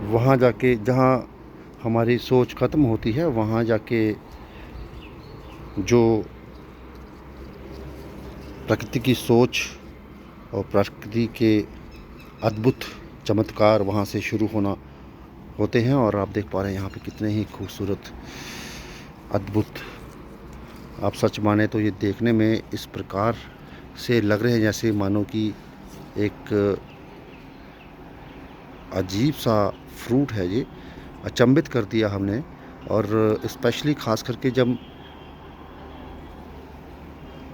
वहाँ जाके जहाँ हमारी सोच ख़त्म होती है, वहाँ जाके जो प्रकृति की सोच और प्रकृति के अद्भुत चमत्कार वहाँ से शुरू होते हैं। और आप देख पा रहे हैं यहाँ पे कितने ही खूबसूरत अद्भुत, आप सच माने तो ये देखने में इस प्रकार से लग रहे हैं जैसे मानो कि एक अजीब सा फ्रूट है। ये अचंभित कर दिया हमने। और स्पेशली ख़ास करके जब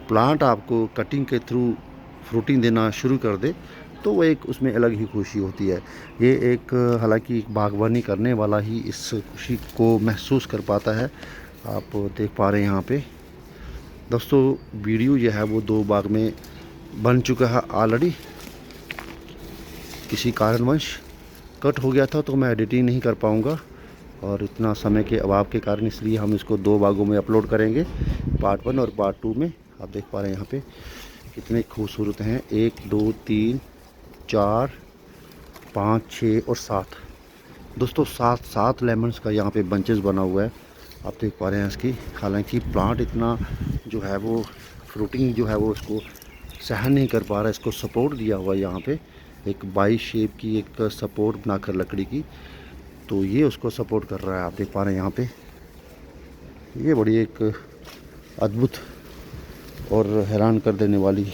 प्लांट आपको कटिंग के थ्रू फ्रूटिंग देना शुरू कर दे तो वो एक उसमें अलग ही खुशी होती है। ये एक हालांकि बागवानी करने वाला ही इस खुशी को महसूस कर पाता है। आप देख पा रहे हैं यहाँ पे दोस्तों, वीडियो जो है वो 2 भाग में बन चुका है ऑलरेडी। किसी कारणवश कट हो गया था तो मैं एडिटिंग नहीं कर पाऊँगा, और इतना समय के अभाव के कारण इसलिए हम इसको 2 भागों में अपलोड करेंगे, पार्ट 1 और पार्ट 2 में। आप देख पा रहे हैं यहाँ पे कितने खूबसूरत हैं, 1 2 3 4 5 6 और 7 दोस्तों, 7 लेमन्स का यहाँ पे बंचेस बना हुआ है। आप देख पा रहे हैं इसकी, हालांकि प्लांट इतना जो है वो फ्रूटिंग जो है वो उसको सहन नहीं कर पा रहा है। इसको सपोर्ट दिया हुआ है यहाँ पे, एक बाई शेप की एक सपोर्ट बनाकर लकड़ी की, तो ये उसको सपोर्ट कर रहा है। आप देख पा रहे हैं यहाँ पे, ये बड़ी एक अद्भुत और हैरान कर देने वाली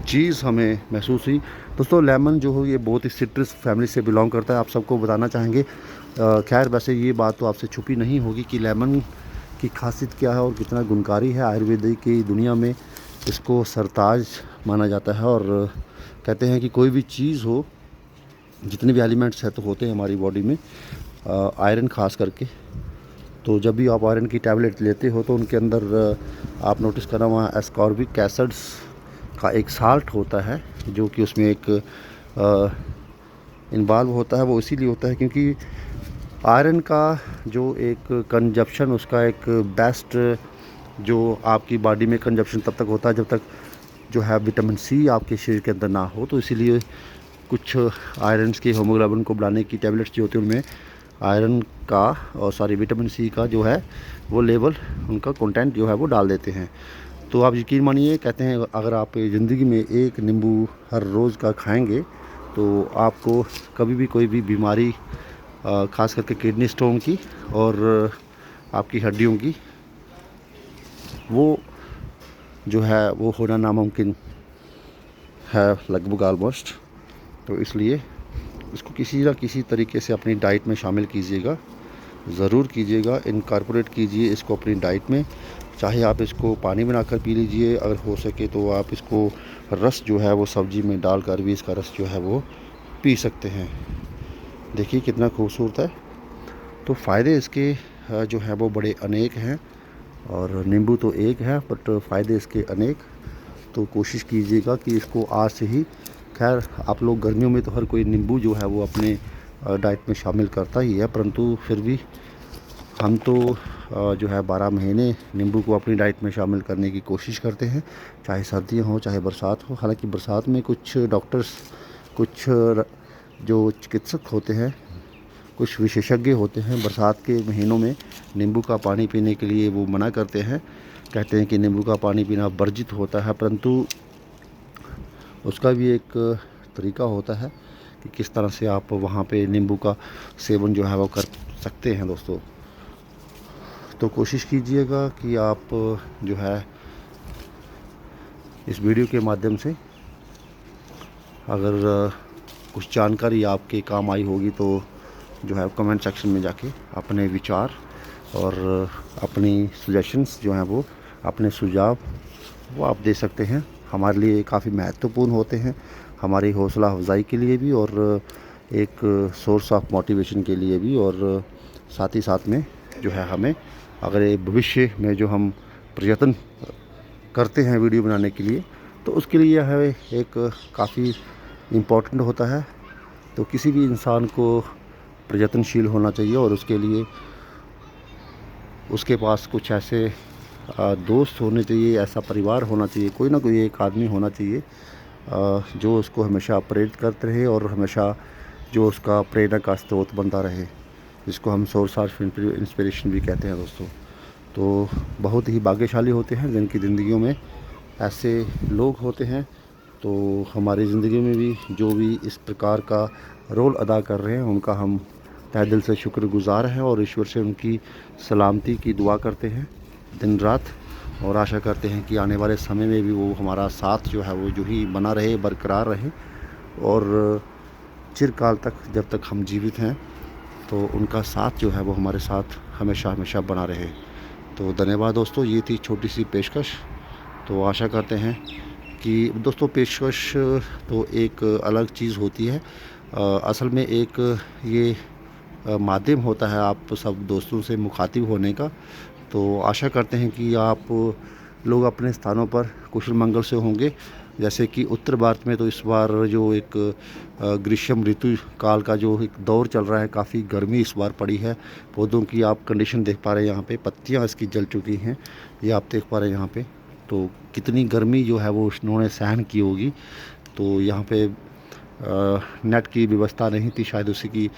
चीज़ हमें महसूस हुई। दोस्तों लेमन जो हो ये बहुत ही सिट्रस फैमिली से बिलोंग करता है, आप सबको बताना चाहेंगे। खैर वैसे ये बात तो आपसे छुपी नहीं होगी कि लेमन की खासियत क्या है और कितना गुणकारी है। आयुर्वेदिक की दुनिया में इसको सरताज माना जाता है, और कहते हैं कि कोई भी चीज़ हो, जितने भी एलिमेंट्स है तो होते हैं हमारी बॉडी में, आयरन खास करके, तो जब भी आप आयरन की टैबलेट लेते हो तो उनके अंदर आप नोटिस करना वहाँ एस्कॉर्बिक एसिड्स का एक साल्ट होता है जो कि उसमें एक इन्वॉल्व होता है। वो इसीलिए होता है क्योंकि आयरन का जो एक कंजप्शन, उसका एक बेस्ट जो आपकी बॉडी में कंजप्शन तब तक होता है जब तक जो है विटामिन सी आपके शरीर के अंदर ना हो। तो इसीलिए कुछ आयरन्स के होमोग्लोबिन को बढ़ाने की टैबलेट्स जो होती हैं उनमें आयरन का और विटामिन सी का जो है वो लेवल, उनका कंटेंट जो है वो डाल देते हैं। तो आप यकीन मानिए, कहते हैं अगर आप ज़िंदगी में 1 नींबू हर रोज़ का खाएंगे तो आपको कभी भी कोई भी बीमारी, ख़ास करके किडनी स्टोन की और आपकी हड्डियों की, वो जो है वो होना नामुमकिन है लगभग ऑलमोस्ट। तो इसलिए इसको किसी ना किसी तरीके से अपनी डाइट में शामिल कीजिएगा, ज़रूर कीजिएगा, इनकॉर्पोरेट कीजिए इसको अपनी डाइट में। चाहे आप इसको पानी बनाकर पी लीजिए, अगर हो सके तो आप इसको रस जो है वो सब्ज़ी में डालकर भी इसका रस जो है वो पी सकते हैं। देखिए कितना खूबसूरत है। तो फ़ायदे इसके जो है वो बड़े अनेक हैं, और नींबू तो एक है बट फ़ायदे इसके अनेक। तो कोशिश कीजिएगा कि इसको आज से ही, खैर आप लोग गर्मियों में तो हर कोई नींबू जो है वो अपने डाइट में शामिल करता ही है, परंतु फिर भी हम तो जो है 12 महीने नींबू को अपनी डाइट में शामिल करने की कोशिश करते हैं, चाहे सर्दियाँ हो चाहे बरसात हो। हालांकि बरसात में कुछ डॉक्टर्स, कुछ जो चिकित्सक होते हैं, कुछ विशेषज्ञ होते हैं, बरसात के महीनों में नींबू का पानी पीने के लिए वो मना करते हैं। कहते हैं कि नींबू का पानी पीना वर्जित होता है, परंतु उसका भी एक तरीका होता है कि किस तरह से आप वहाँ पे नींबू का सेवन जो है वो कर सकते हैं दोस्तों। तो कोशिश कीजिएगा कि आप जो है इस वीडियो के माध्यम से अगर कुछ जानकारी आपके काम आई होगी तो जो है कमेंट सेक्शन में जाके अपने विचार और अपनी सजेशंस जो हैं वो, अपने सुझाव वो आप दे सकते हैं। हमारे लिए काफ़ी महत्वपूर्ण होते हैं, हमारी हौसला अफजाई के लिए भी और एक सोर्स ऑफ मोटिवेशन के लिए भी। और साथ ही साथ में जो है हमें अगर ये भविष्य में जो हम प्रयत्न करते हैं वीडियो बनाने के लिए, तो उसके लिए यह एक काफ़ी इम्पोर्टेंट होता है। तो किसी भी इंसान को प्रयत्नशील होना चाहिए, और उसके लिए उसके पास कुछ ऐसे दोस्त होने चाहिए, ऐसा परिवार होना चाहिए, कोई ना कोई एक आदमी होना चाहिए जो उसको हमेशा प्रेरित करते रहे और हमेशा जो उसका प्रेरणा का स्रोत बनता रहे, जिसको हम सोर्स ऑफ इंस्पिरेशन भी कहते हैं दोस्तों। तो बहुत ही भाग्यशाली होते हैं जिनकी ज़िंदगियों में ऐसे लोग होते हैं। तो हमारी ज़िंदगी में भी जो भी इस प्रकार का रोल अदा कर रहे हैं, उनका हम तहे दिल से शुक्रगुज़ार हैं और ईश्वर से उनकी सलामती की दुआ करते हैं दिन रात, और आशा करते हैं कि आने वाले समय में भी वो हमारा साथ जो है वो जो ही बना रहे, बरकरार रहे, और चिरकाल तक जब तक हम जीवित हैं तो उनका साथ जो है वो हमारे साथ हमेशा हमेशा बना रहे। तो धन्यवाद दोस्तों, ये थी छोटी सी पेशकश। तो आशा करते हैं कि दोस्तों पेशकश तो एक अलग चीज़ होती है, असल में एक ये माध्यम होता है आप सब दोस्तों से मुखातिब होने का। तो आशा करते हैं कि आप लोग अपने स्थानों पर कुशल मंगल से होंगे। जैसे कि उत्तर भारत में तो इस बार जो एक ग्रीष्म ऋतु काल का जो एक दौर चल रहा है, काफ़ी गर्मी इस बार पड़ी है। पौधों की आप कंडीशन देख पा रहे हैं, यहाँ पे पत्तियाँ इसकी जल चुकी हैं, ये आप देख पा रहे हैं यहाँ पे। तो कितनी गर्मी जो है वो उन्होंने सहन की होगी। तो यहाँ पे नेट की व्यवस्था नहीं थी शायद, उसी की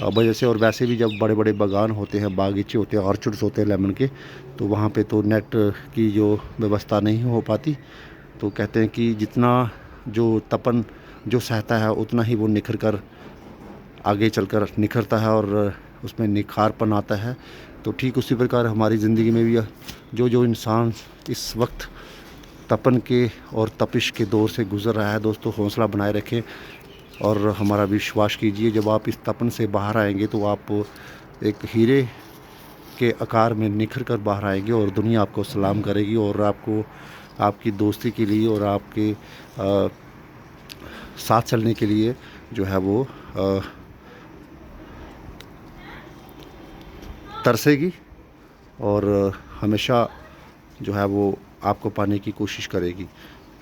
वजह से। और वैसे भी जब बड़े बड़े बागान होते हैं, बागीचे होते हैं, ऑर्चर्ड्स होते हैं लेमन के, तो वहाँ पे तो नेट की जो व्यवस्था नहीं हो पाती। तो कहते हैं कि जितना जो तपन जो सहता है उतना ही वो निखर कर आगे चलकर निखरता है और उसमें निखारपन आता है। तो ठीक उसी प्रकार हमारी ज़िंदगी में भी जो जो इंसान इस वक्त तपन के और तपिश के दौर से गुज़र रहा है दोस्तों, हौसला बनाए रखें और हमारा विश्वास कीजिए, जब आप इस तपन से बाहर आएंगे तो आप एक हीरे के आकार में निखर कर बाहर आएंगे और दुनिया आपको सलाम करेगी, और आपको आपकी दोस्ती के लिए और आपके साथ चलने के लिए जो है वो तरसेगी, और हमेशा जो है वो आपको पाने की कोशिश करेगी।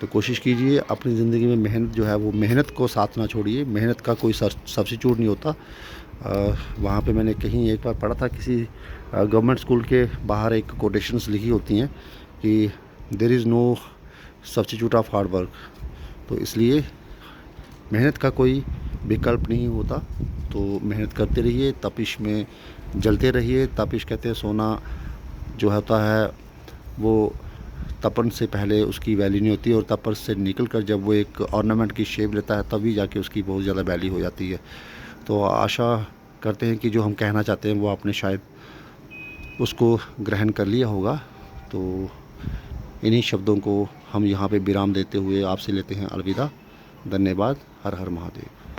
तो कोशिश कीजिए अपनी ज़िंदगी में मेहनत जो है वो, मेहनत को साथ ना छोड़िए। मेहनत का कोई सब्स्टिट्यूट नहीं होता। वहाँ पे मैंने कहीं एक बार पढ़ा था, किसी गवर्नमेंट स्कूल के बाहर एक कोटेशंस लिखी होती हैं कि there is no substitute of hard work. तो इसलिए मेहनत का कोई विकल्प नहीं होता। तो मेहनत करते रहिए, तपिश में जलते रहिए। तपिश कहते हैं सोना जो होता है वो तपन से पहले उसकी वैल्यू नहीं होती, और तपन से निकल कर जब वो एक ऑर्नामेंट की शेप लेता है तभी जाके उसकी बहुत ज़्यादा वैल्यू हो जाती है। तो आशा करते हैं कि जो हम कहना चाहते हैं वो आपने शायद उसको ग्रहण कर लिया होगा। तो इन्हीं शब्दों को हम यहाँ पे विराम देते हुए आपसे लेते हैं अलविदा। धन्यवाद। हर हर महादेव।